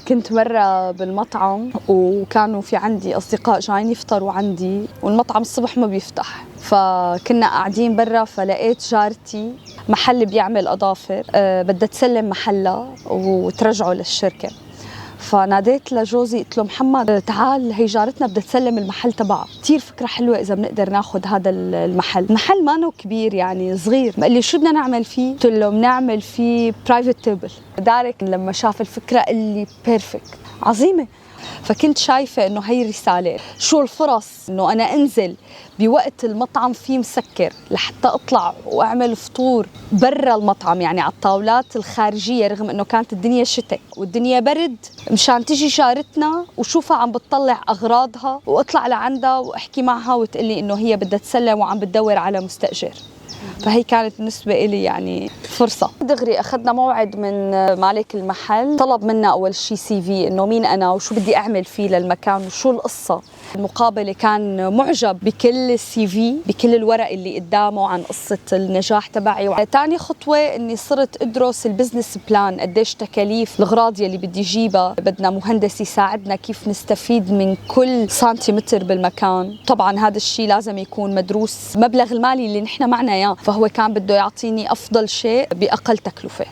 كنت مرة بالمطعم وكانوا في عندي أصدقاء جايين يفطروا عندي والمطعم الصبح ما بيفتح، فكنا قاعدين برا فلقيت جارتي محل بيعمل أظافر بدها تسلم محلها وترجعه للشركة. فناديت لجوزي قلت له محمد تعال هي جارتنا بدها تسلم المحل تبعها، كثير فكرة حلوة إذا بنقدر ناخذ هذا المحل ما نو كبير يعني صغير. قال لي شو بدنا نعمل فيه؟ قلت له بنعمل فيه برايفت تيبل. دارك لما شاف الفكرة قال لي بيرفكت عظيمة. فكنت شايفة إنه هي رسالة، شو الفرص إنه أنا أنزل بوقت المطعم فيه مسكر لحتى أطلع وأعمل فطور برا المطعم، يعني على الطاولات الخارجية، رغم إنه كانت الدنيا شتاء والدنيا برد، مشان تجي جارتنا وشوفها عم بتطلع أغراضها وأطلع لعندها وأحكي معها وتقلي إنه هي بدها تسلم وعم بتدور على مستأجر. فهي كانت بالنسبة إلي يعني فرصة. دغري أخذنا موعد من مالك المحل، طلب منا أول شيء CV إنه مين أنا وشو بدي أعمل فيه للمكان وشو القصة. المقابلة كان معجب بكل CV، بكل الورق اللي قدامه عن قصة النجاح تبعي. تاني خطوة إني صرت أدرس البزنس بلان، قديش تكاليف الأغراض يلي بدي جيبها، بدنا مهندس يساعدنا كيف نستفيد من كل سنتيمتر بالمكان. طبعا هذا الشيء لازم يكون مدروس، مبلغ المالي اللي نحن معنا إياه، فهو كان بده يعطيني أفضل شيء بأقل تكلفة.